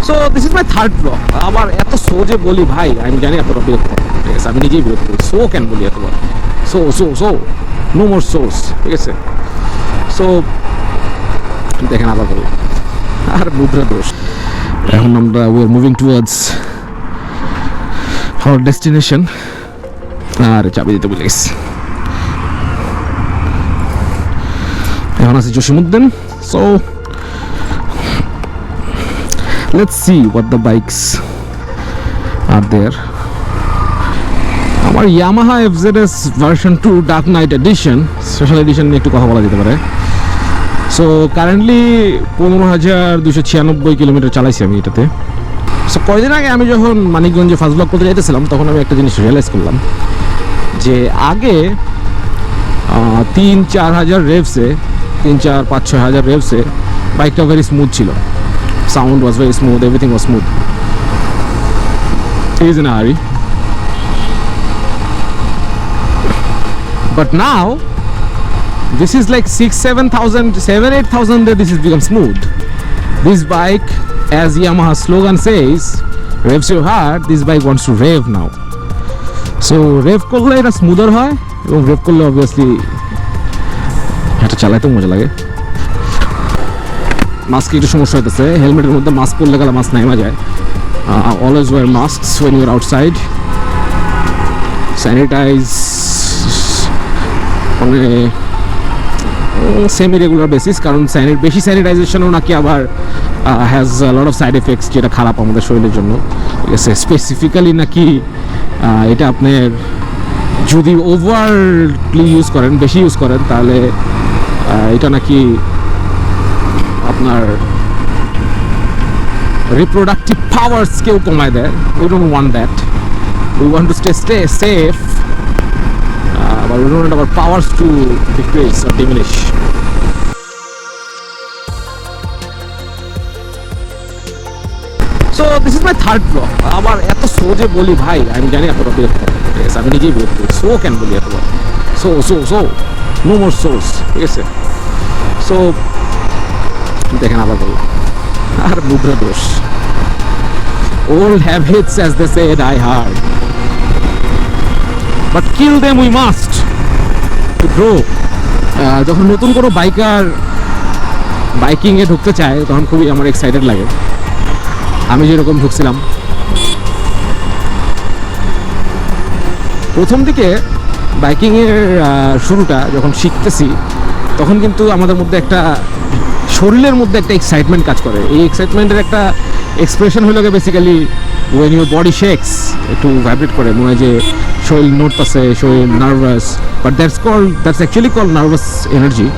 So this is my third blog. আবার এত সোজে বলি ভাই, আমি জানি এতটা বিরক্ত, ঠিক আছে, আমি নিজেই বিরক্ত করি। সো কেন বলি এতবার, so so so no more source, ঠিক আছে। সো দেখেন আবার বলি, আর মুদ্রা দোষ। এখন আমরা we are moving towards our destination. আর চাবি দিতে ভুলে গেছি। এখন আছি Jasimuddin. So let's see what the bikes are there. আমার Yamaha FZS version 2 Dark Knight Edition special edition নিয়ে একটু কথা বলা যেতে পারে। সো কারেন্টলি 15,296 কিলোমিটার চালাইছি আমি এটাতে। সো কয়েকদিন আগে আমি যখন মানিকগঞ্জে ফার্স্ট ব্লগ করতে যাইতেছিলাম, তখন আমি একটা জিনিস রিয়েলাইজ করলাম যে আগে 3-4 হাজার রেভসে, 3-4-5-6 হাজার রেভসে বাইকটা ভেরি স্মুথ ছিল। Sound was very smooth, everything was smooth. He is in a hurry. But now, this is like 6,000-7,000, 7,000-8,000 that this has become smooth. This bike, as Yamaha's slogan says, revs your heart, this bike wants to rave now. So, rev করলে এটা smoother হয়, এবং rev করলে obviously এটা চালাইতে মজা লাগে। মাস্কে একটু সমস্যা হইতেছে, হেলমেটের মধ্যে মাস্ক পরলে গেলে মাস্ক নাইমা যায়। Always wear masks when you are outside. Sanitize মানে সেমি রেগুলার বেসিস, কারণ বেশি স্যানিটাইজেশনও নাকি আবার has lot of side effects, যেটা খারাপ আমাদের শরীরের জন্য, ঠিক আছে। স্পেসিফিক্যালি নাকি এটা আপনার যদি ওভারলি ইউজ করেন, বেশি ইউজ করেন, তাহলে এটা নাকি আপনার রিপ্রোডাক্টিভ পাওয়ার্সকেও কমায় দেয়। We don't want that, we want to stay safe, but we don't want our powers to decrease or diminish. So this is my third vlog. আবার এত সোজে বলি ভাই, আমি জানি এতটা বিরক্ত, ঠিক আছে, আমি নিজেই বিরক্ত করি। সো কেন বলি এতবার, so so so no more source, ঠিক আছে। সো দেখেন আবার বলি, আর মুদ্রা দোষ। Old habits, as they say, die hard, but kill them we must to grow. যখন নতুন কোনো বাইকিংয়ে ঢুকতে চায়, তখন খুবই আমার এক্সাইটেড লাগে। আমি যেরকম ঢুকছিলাম প্রথম দিকে বাইকিংয়ের শুরুটা যখন শিখতেছি, তখন কিন্তু আমাদের মধ্যে একটা শরীরের মধ্যে একটা এক্সাইটমেন্ট কাজ করে। এই এক্সাইটমেন্টের একটা এক্সপ্রেশন হলো basically when your body shakes, একটু ভাইব্রেট করে, মনে হয় যে শরীর নড়তেছে, শরীর nervous, but that's actually called nervous energy,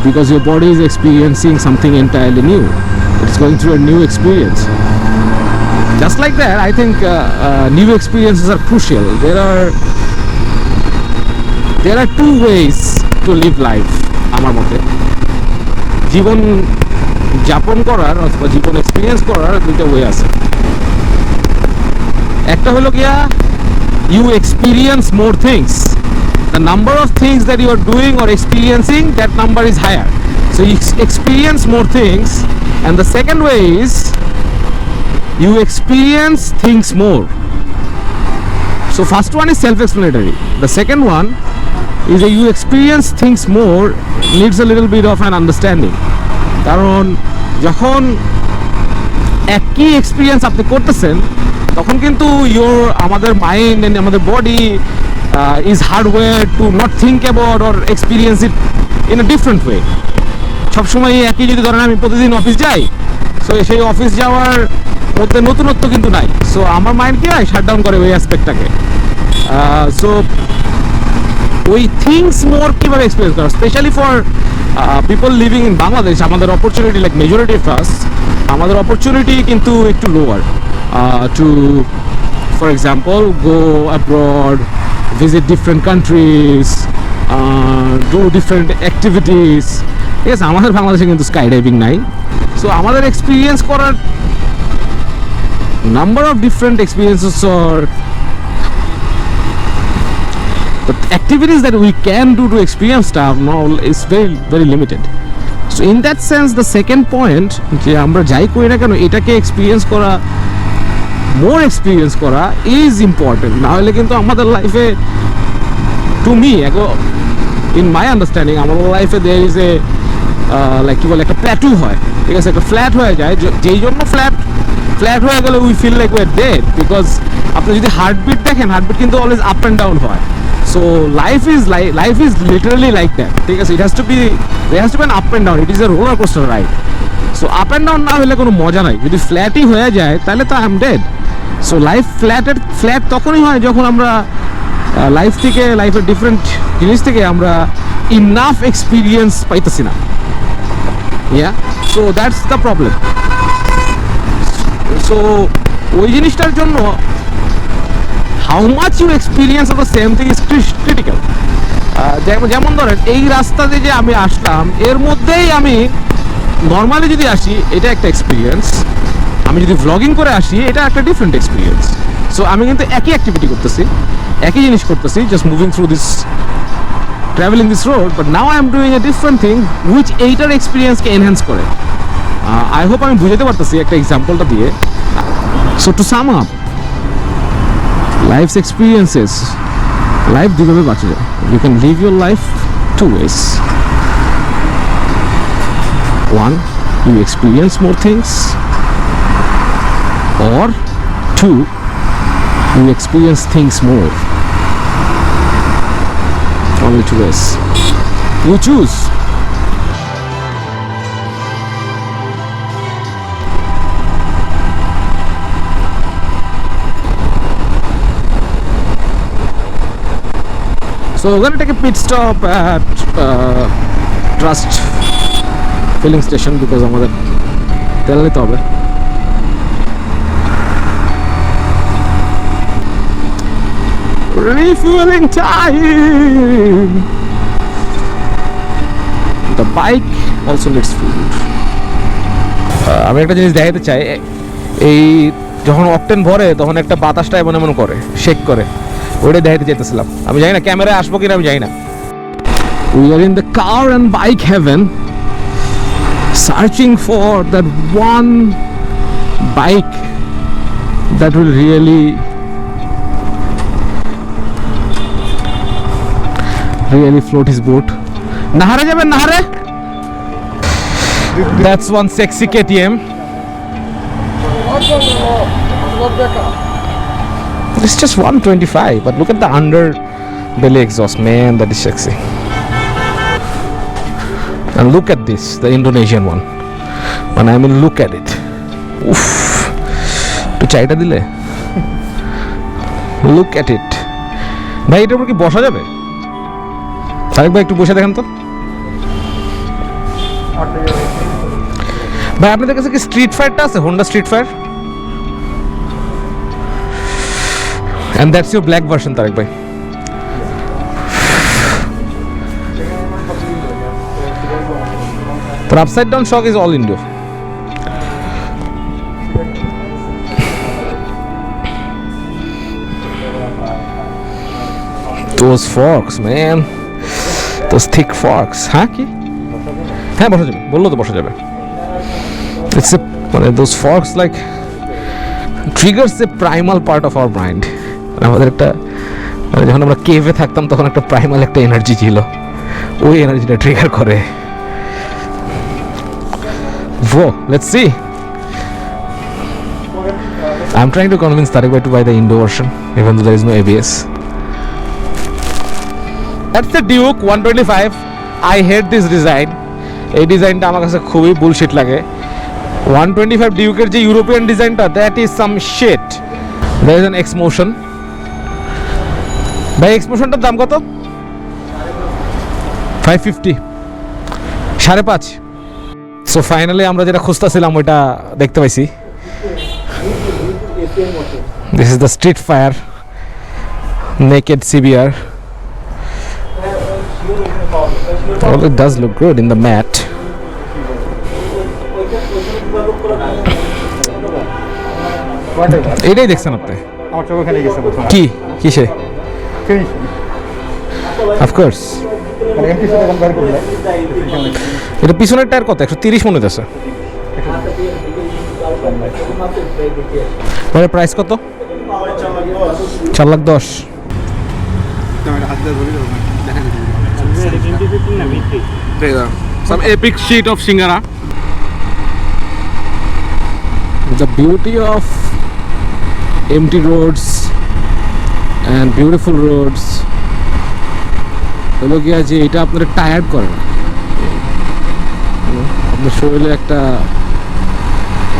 because your body is experiencing something entirely new, it's going through a new experience. Just like that, I think new experiences are crucial. there are two ways to live life আমার মতে। জীবন যাপন করার অথবা জীবন experience করার দুইটা way আছে। একটা হলো গিয়া you experience more things, the number of things that you are doing or experiencing, that number is higher, so you experience more things. And the second way is you experience things more. So first one is self-explanatory, the second one is that you experience things more, needs a little bit of an understanding. কারণ যখন একই experience আপনি করতেছেন, তখন কিন্তু আমাদের mind and আমাদের body is hardware to not think about or experience it in a different way. সবসময় একই যদি ধরেন আমি প্রতিদিন অফিস যাই, সো সেই অফিস যাওয়ার মধ্যে নতুনত্ব কিন্তু নাই। সো আমার মাইন্ড কি হয়, শাট ডাউন করে ওই অ্যাসপেক্টটাকে। সো ওই থিংস মোর কীভাবে এক্সপিরিয়েন্স করা, specially for people living in Bangladesh, আমাদের opportunity like majority of us, আমাদের অপরচুনিটি কিন্তু একটু lower too, for example, go abroad, visit different countries, do different activities, ঠিক আছে। আমাদের বাংলাদেশে কিন্তু স্কাই ডাইভিং নাই। সো আমাদের এক্সপিরিয়েন্স করার number of different experiences or the activities that we can do to experience stuff now is very very limited. So in that sense the second point, যে আমরা যাই করি না কেন এটাকে এক্সপিরিয়েন্স করা, মোর এক্সপিরিয়েন্স করা ইজ ইম্পর্টেন্ট। না হলে কিন্তু আমাদের লাইফে, to me in my understanding, আমাদের লাইফে দেয়ার ইজ এ লাইক কি বলে, একটা প্ল্যাটু হয়, ঠিক আছে, একটা ফ্ল্যাট হয়ে যায়, যেই জন্য ফ্ল্যাট হয়ে গেলে we feel like we are dead. Because আপনি যদি হার্টবিট দেখেন, হার্টবিট কিন্তু অলওয়েজ আপ অ্যান্ড ডাউন হয়। So life is literally like that, ঠিক আছে। It has to be an up and down, it is a roller coaster ride. So up and down না হলে কোনো মজা নাই। যদি ফ্ল্যাটই হয়ে যায় তাহলে তো I am dead. So life flat তখনই হয় যখন আমরা লাইফের ডিফারেন্ট জিনিস থেকে আমরা ইনাফ এক্সপিরিয়েন্স পাইতেছি না। Yeah, so that's the problem. So ওই জিনিসটার জন্য how much you experience of the same thing is critical. যেমন ধরেন এই রাস্তা দিয়ে যে আমি আসলাম, এর মধ্যেই আমি নর্মালি যদি আসি এটা একটা এক্সপিরিয়েন্স, আমি যদি ভ্লগিং করে আসি এটা একটা ডিফারেন্ট এক্সপিরিয়েন্স। সো আমি কিন্তু একই অ্যাক্টিভিটি করতেছি, একই জিনিস করতেছি, just moving through this, traveling this road, but now I am doing a different thing which এইটার এক্সপিরিয়েন্সকে এনহ্যান্স করে। I hope আমি বুঝাতে পারতেছি একটা এক্সাম্পলটা দিয়ে। So to sum up, life's experiences, life দুইভাবে বাঁচা যায়। You can live your life two ways. One, you experience more things, or two, you experience things more. Only two ways. You choose. So we're gonna take a pit stop at Trust filling station because আমাদের তেল নিতে হবে। Refueling time. The bike also needs food. আমি একটা জিনিস দেখাতে চাই, এই যখন অকটেন ভরে তখন একটা বাতাসটা এমন এমন করে, শেক করে, ওইটা দেখাতে চাইতেছিলাম। আমি জানি না ক্যামেরায় আসবো কিনা, আমি জানি না। We are in the car and bike heaven, searching for that one bike that will really float his boat. Nahare jaben, Nahare? That's one sexy KTM. It's just 125, but look at the underbelly exhaust, man, that is sexy. And look at this, the Indonesian one. And I mean, look at it. Oof. To chaita dile. Look at it. Bhai, etar upor ki bosha jabe? Tarique ভাই একটু বসে দেখেন তো ভাই, আপনাদের কাছে কি street ফায়ারটা আছে, Honda street fire? And that's your black version Tarek ভাই। But upside down shock is all Indo. Those forks, man. Those thick forks. হ্যাঁ কি? হ্যাঁ বসা যাবে, বললো তো বসা যাবে। It's a, মানে those forks like triggers the primal part of our mind. আমাদের একটা, মানে যখন আমরা কেভে থাকতাম তখন একটা প্রাইমাল একটা এনার্জি ছিল, ওই এনার্জিটা ট্রিগার করে। Whoa, let's see. I'm trying to convince Tariq Bhai to buy the Indo version, even though there is no ABS. That's the Duke 125. I hate this design. এই ডিজাইনটা আমার কাছে খুবই বুলশিট লাগে। 125 ডিউকের যে ইউরোপিয়ান ডিজাইনটা, that is some shit. There is an X-Motion. ভাই X-Motionটার দাম কত? 550, 5.5। সো ফাইনালি আমরা যেটা খুঁজতেছিলাম ওইটা দেখতে পাইছি। This is the Street Fire Naked CBR. Well, it does look good in the matte. এটাই দেখছেন আপনি? আমার চোখে গেছে কি কিসে? ফিনিশ। Of course. মানে এমটি সেটা কম্পেয়ার করলে এটা পিছনের টায়ার কত 130 মনে হচ্ছে মানে প্রাইস কত 4,10,000 Some epic sheet of Singara. The beauty of empty roads and beautiful roads হলো গিয়া যে এটা আপনার টায়ার্ড করে না আপনার শরীরে একটা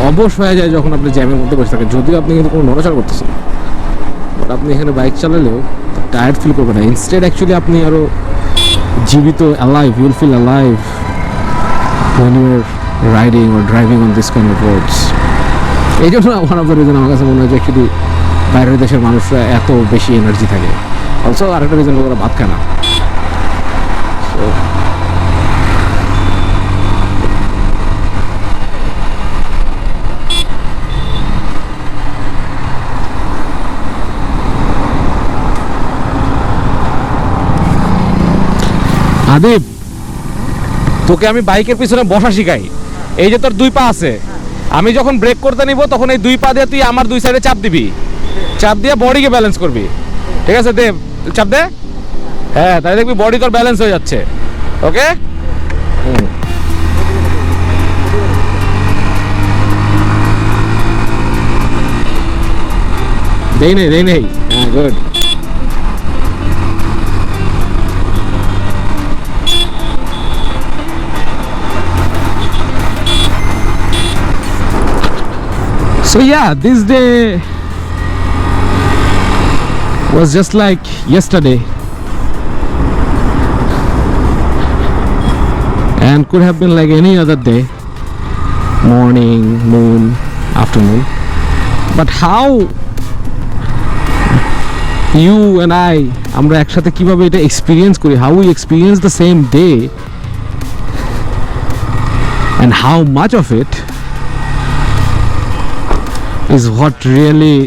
অবশ হয়ে যায় যখন আপনি জ্যামের মধ্যে বসে থাকেন যদিও আপনি কিন্তু কোনো নড়াচড়া করতেছেন বাট আপনি এখানে বাইক চালালেও টায়ার্ড ফিল করবেন না ইনস্টেড অ্যাকচুয়ালি আপনি আরও জীবিত alive you will feel alive when you are riding or driving on this kind of roads এই জন্য one of the reason আমার কাছে মনে হয় যে অ্যাকচুয়ালি বাইরের দেশের মানুষরা এত বেশি এনার্জি থাকে অলসো আরেকটা রিজন ওরা ভাত খায় না আদিব তোকে আমি বাইকের পিছনে বসা শিখাই এই যে তোর দুই পা আছে আমি যখন ব্রেক করতে নিব তখন এই দুই পা দিয়ে তুই আমার দুই সাইডে চাপ দিবি চাপ দিয়ে বডিকে ব্যালেন্স করবি ঠিক আছে দে চাপ দে হ্যাঁ তাই দেখবি বডি তোর ব্যালেন্স হয়ে যাচ্ছে ওকে দেই নেই হ্যাঁ good So yeah, this day was just like yesterday and could have been like any other day, morning, noon, afternoon, but how you and I আমরা একসাথে কিভাবে এটা এক্সপেরিয়েন্স করি how we experience the same day and how much of it is what really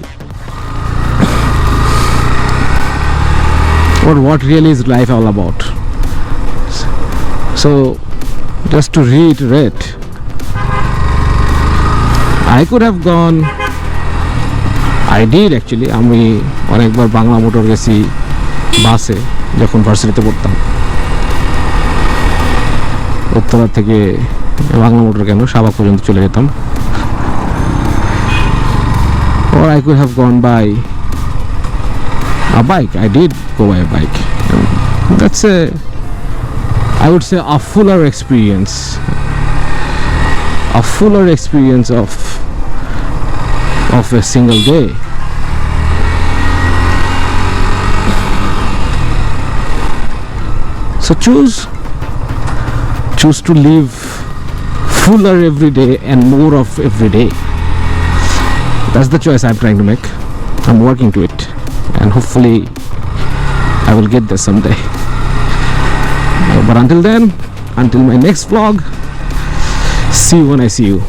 is life all about. So just to reiterate, I could have gone, I did actually, আমি অনেকবার Bangla motor গেছি বাসে যখন ভার্সিটিতে পড়তাম উত্তরা থেকে Bangla motor কেন শাহবাগ পর্যন্ত চলে যেতাম or I could have gone by a bike. I did go by a bike. And that's I would say a fuller experience of a single day. So choose to live fuller every day and more of every day. That's the choice I'm trying to make. I'm working to it and hopefully I will get there someday. But until then, until my next vlog, see you when I see you.